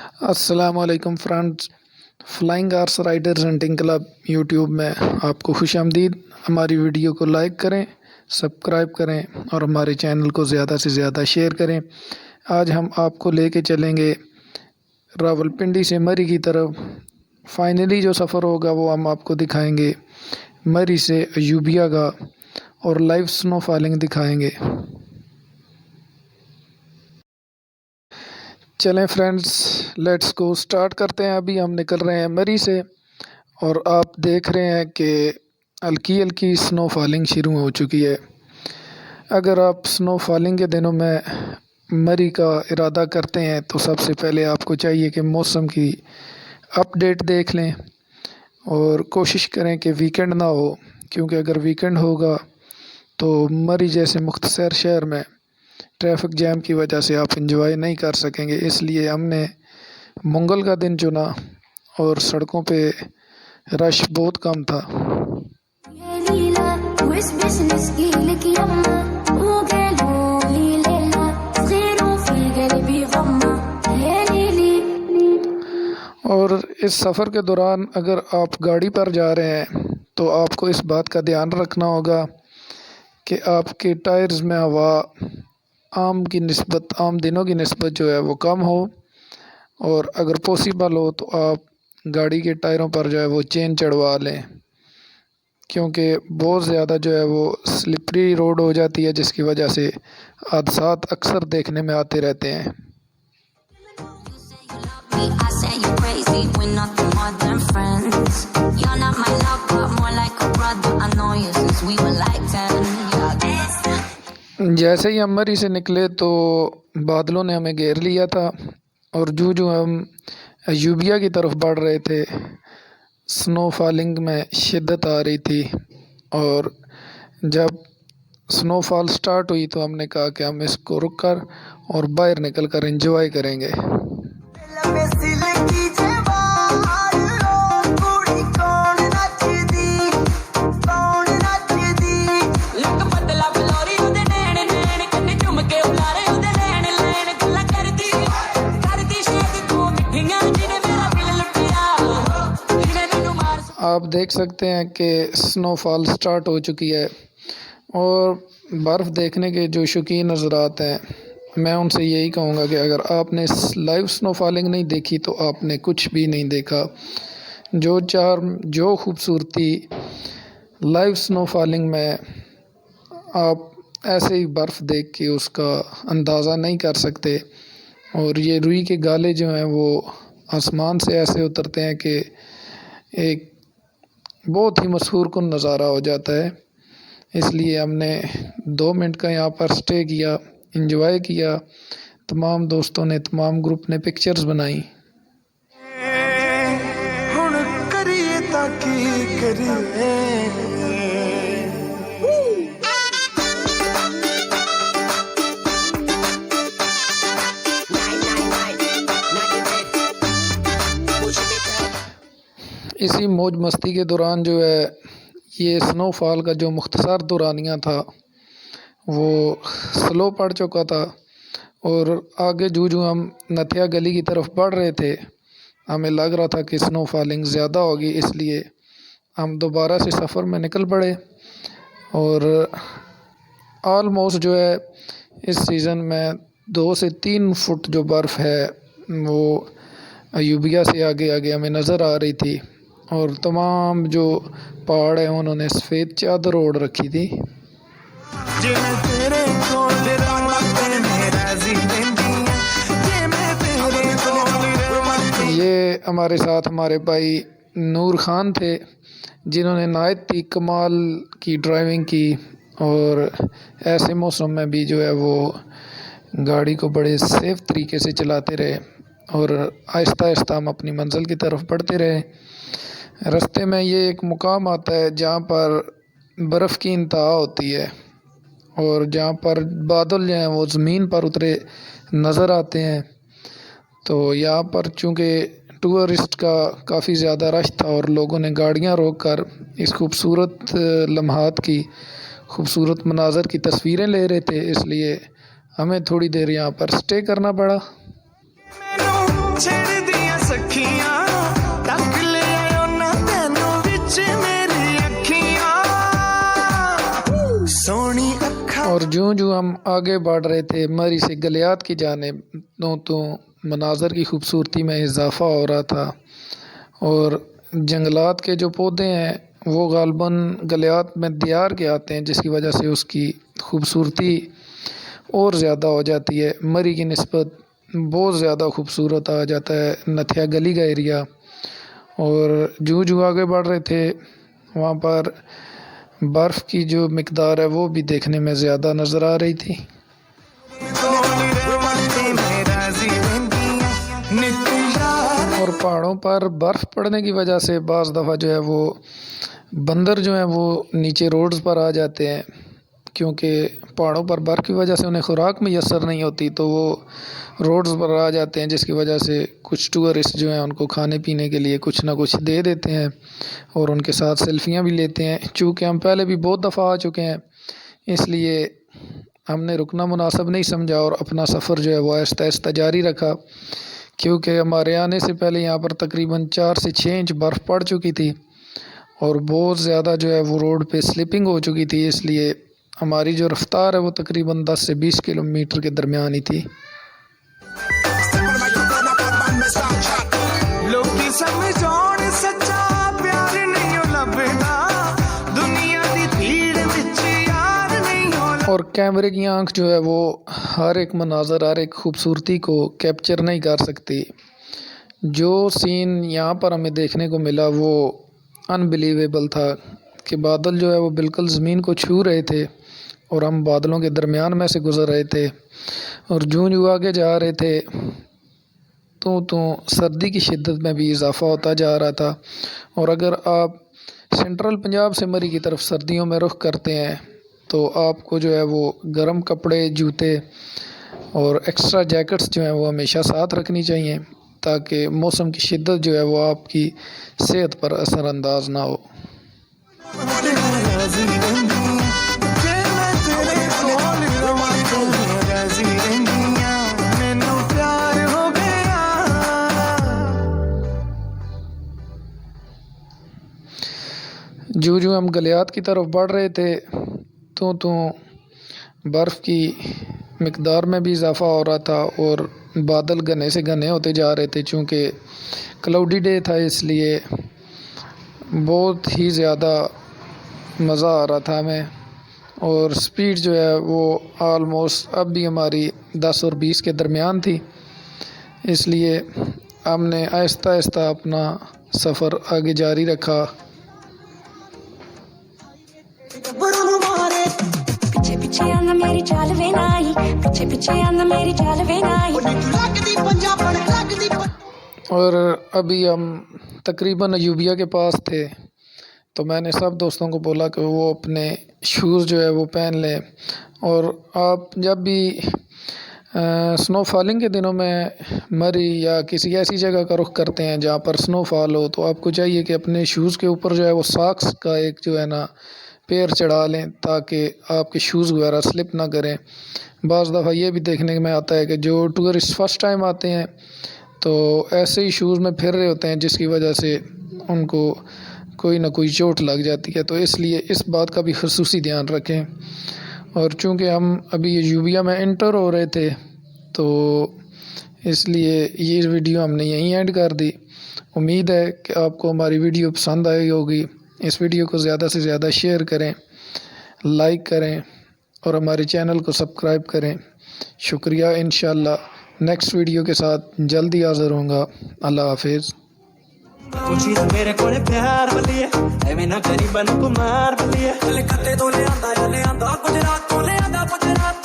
अस्सलामुअलैकुम friends. Flying आर्स riders hunting club YouTube में आपको खुशामदीद। हमारी वीडियो को लाइक करें, सब्सक्राइब करें और हमारे चैनल को ज़्यादा से ज़्यादा शेयर करें। आज हम आपको लेके चलेंगे रावलपिंडी से मरी की तरफ। फाइनली जो सफ़र होगा वो हम आपको दिखाएंगे मरी से अयूबिया का, और लाइव स्नो फॉलिंग दिखाएंगे। चलें फ्रेंड्स, लेट्स गो, स्टार्ट करते हैं। अभी हम निकल रहे हैं मरी से और आप देख रहे हैं कि हल्की हल्की स्नो फॉलिंग शुरू हो चुकी है। अगर आप स्नो फॉलिंग के दिनों में मरी का इरादा करते हैं तो सबसे पहले आपको चाहिए कि मौसम की अपडेट देख लें और कोशिश करें कि वीकेंड ना हो, क्योंकि अगर वीकेंड होगा तो मरी जैसे मुख्तसर शहर में ट्रैफिक जैम की वजह से आप एंजॉय नहीं कर सकेंगे। इसलिए हमने मंगल का दिन चुना और सड़कों पे रश बहुत कम था। और इस सफ़र के दौरान अगर आप गाड़ी पर जा रहे हैं तो आपको इस बात का ध्यान रखना होगा कि आपके टायर्स में हवा आम दिनों की निस्बत जो है वो कम हो, और अगर पॉसिबल हो तो आप गाड़ी के टायरों पर जो है वो चेन चढ़वा लें, क्योंकि बहुत ज़्यादा जो है वो स्लिपरी रोड हो जाती है, जिसकी वजह से हादसात अक्सर देखने में आते रहते हैं। जैसे ही हम मरी से निकले तो बादलों ने हमें घेर लिया था, और जो हम अयूबिया की तरफ बढ़ रहे थे स्नो फॉलिंग में शिद्दत आ रही थी। और जब स्नोफॉल स्टार्ट हुई तो हमने कहा कि हम इसको रुक कर और बाहर निकल कर एंजॉय करेंगे। आप देख सकते हैं कि स्नोफॉल स्टार्ट हो चुकी है, और बर्फ़ देखने के जो शौकीन हज़रात हैं, मैं उनसे यही कहूँगा कि अगर आपने लाइव स्नो फॉलिंग नहीं देखी तो आपने कुछ भी नहीं देखा। जो खूबसूरती लाइव स्नो फॉलिंग में आप ऐसे ही बर्फ़ देख के उसका अंदाज़ा नहीं कर सकते। और ये रुई के गाले जो हैं वो आसमान से ऐसे उतरते हैं कि एक बहुत ही मशहूर कुन नज़ारा हो जाता है। इसलिए हमने 2 मिनट का यहाँ पर स्टे किया, एंजॉय किया। तमाम दोस्तों ने, तमाम ग्रुप ने पिक्चर्स बनाई। इसी मौज मस्ती के दौरान जो है ये स्नोफॉल का जो मुख्तसर दौरानिया था वो स्लो पड़ चुका था, और आगे जो हम नथिया गली की तरफ बढ़ रहे थे हमें लग रहा था कि स्नो फॉलिंग ज़्यादा होगी, इसलिए हम दोबारा से सफ़र में निकल पड़े। और ऑलमोस्ट जो है इस सीज़न में 2 से 3 फुट जो बर्फ़ है वो अयूबिया से आगे आगे हमें नज़र आ रही थी, और तमाम जो पहाड़ हैं उन्होंने सफ़ेद चादर ओढ़ रखी थी। ये हमारे साथ हमारे भाई नूर ख़ान थे, जिन्होंने नायत ही कमाल की ड्राइविंग की, और ऐसे मौसम में भी जो है वो गाड़ी को बड़े सेफ़ तरीके से चलाते रहे, और आहिस्ता आहिस्ता हम अपनी मंज़िल की तरफ बढ़ते रहे। रास्ते में ये एक मुकाम आता है जहाँ पर बर्फ़ की इंतहा होती है, और जहाँ पर बादल जो हैं वो ज़मीन पर उतरे नज़र आते हैं। तो यहाँ पर चूँकि टूरिस्ट का काफ़ी ज़्यादा रश था और लोगों ने गाड़ियाँ रोक कर इस खूबसूरत लम्हात की, खूबसूरत मनाज़र की तस्वीरें ले रहे थे, इसलिए हमें थोड़ी देर यहाँ पर स्टे करना पड़ा। ਛੇੜਦੀਆਂ ਸਖੀਆਂ ਤੱਕ ਲਿਆਇਓ ਨਾ ਤੈਨੂੰ ਵਿੱਚ ਮੇਰੀ ਅੱਖੀਆਂ ਸੋਹਣੀ ਅੱਖਾਂ। और जो जो हम आगे बढ़ रहे थे मरी से गलियात की जानिब तो मनाज़र की खूबसूरती में इजाफ़ा हो रहा था और जंगलात के जो पौधे हैं वो ग़ालिबन गलियात में दियार के आते हैं, जिसकी वजह से उसकी खूबसूरती और ज़्यादा हो जाती है। मरी की निस्बत बहुत ज़्यादा खूबसूरत आ जाता है नथिया गली का एरिया। और जो जो आगे बढ़ रहे थे वहाँ पर बर्फ़ की जो मिकदार है वो भी देखने में ज़्यादा नज़र आ रही थी। और पहाड़ों पर बर्फ़ पड़ने की वजह से बाज़ दफ़ा जो है वो बंदर जो हैं वो नीचे रोड्स पर आ जाते हैं, क्योंकि पहाड़ों पर बर्फ़ की वजह से उन्हें खुराक मैसर नहीं होती तो वो रोड्स पर आ जाते हैं, जिसकी वजह से कुछ टूरिस्ट जो हैं उनको खाने पीने के लिए कुछ ना कुछ दे देते हैं और उनके साथ सेल्फ़ियाँ भी लेते हैं। चूँकि हम पहले भी बहुत दफ़ा आ चुके हैं इसलिए हमने रुकना मुनासिब नहीं समझा और अपना सफ़र जो है वो आहिस्ता आहिस्ता जारी रखा, क्योंकि हमारे आने से पहले यहाँ पर तकरीबन 4 से 6 इंच बर्फ़ पड़ चुकी थी और बहुत ज़्यादा जो है वो रोड पे स्लिपिंग हो चुकी थी। इसलिए हमारी जो रफ़्तार है वो तकरीबन 10 से 20 किलोमीटर के दरमियान ही थी। ਲੋਕੀ ਸਮਝਾਉਣ ਸੱਚਾ ਪਿਆਰ ਨਹੀਂ ਉਹ ਲੱਭਦਾ ਦੁਨੀਆ ਦੀ ਭੀੜ ਵਿੱਚ ਯਾਰ ਨਹੀਂ ਉਹ। और कैमरे की आंख जो है वो हर एक मनाज़र हर एक खूबसूरती को कैप्चर नहीं कर सकती। जो सीन यहाँ पर हमें देखने को मिला वो अनबिलीवेबल था कि बादल जो है वो बिल्कुल ज़मीन को छू रहे थे और हम बादलों के दरमियान में से गुज़र रहे थे। और जूं जूं आगे जा रहे थे तो सर्दी की शिद्दत में भी इजाफ़ा होता जा रहा था। और अगर आप सेंट्रल पंजाब से मरी की तरफ सर्दियों में रुख करते हैं तो आपको जो है वो गर्म कपड़े, जूते और एक्स्ट्रा जैकेट्स जो हैं वो हमेशा साथ रखनी चाहिए ताकि मौसम की शिद्दत जो है वो आपकी सेहत पर असरअंदाज ना हो। जो जो हम गलियात की तरफ बढ़ रहे थे तो बर्फ़ की मिकदार में भी इजाफ़ा हो रहा था और बादल घने से घने होते जा रहे थे। चूँकि क्लाउडी डे था इसलिए बहुत ही ज़्यादा मज़ा आ रहा था हमें और स्पीड जो है वो आलमोस्ट अब भी हमारी 10 और 20 के दरमियान थी। इसलिए हमने आहिस्ता आहिस्ता अपना सफ़र आगे जारी रखा। पिछे पिछे आना मेरी चाल वे नाही, पिछे पिछे आना मेरी चाल वे नाही। और अभी हम तकरीबन अयूबिया के पास थे तो मैंने सब दोस्तों को बोला कि वो अपने शूज़ जो है वो पहन लें। और आप जब भी स्नो फॉलिंग के दिनों में मरी या किसी ऐसी जगह का रुख करते हैं जहाँ पर स्नो फॉल हो तो आपको चाहिए कि अपने शूज़ के ऊपर जो है वो सॉक्स का एक जो है ना पेयर चढ़ा लें ताकि आपके शूज़ वगैरह स्लिप ना करें। बाज़ दफ़ा ये भी देखने में आता है कि जो टूरिस्ट फ़र्स्ट टाइम आते हैं तो ऐसे ही शूज़ में फिर रहे होते हैं जिसकी वजह से उनको कोई ना कोई चोट लग जाती है, तो इसलिए इस बात का भी ख़ुसूसी ध्यान रखें। और चूँकि हम अभी अयूबिया में एंटर हो रहे थे तो इसलिए ये वीडियो हमने यहीं एंड कर दी। उम्मीद है कि आपको हमारी वीडियो पसंद आई होगी। इस वीडियो को ज़्यादा से ज़्यादा शेयर करें, लाइक करें और हमारे चैनल को सब्सक्राइब करें। शुक्रिया। इंशाअल्लाह नेक्स्ट वीडियो के साथ जल्दी हाज़िर होऊंगा। अल्लाह हाफिज़। मेरे कोले प्यार बलिए एवें ना गरीबन को मार बलिए कलकत्ते तो ले आंदा गुजरात तो ले आंदा गुजरात।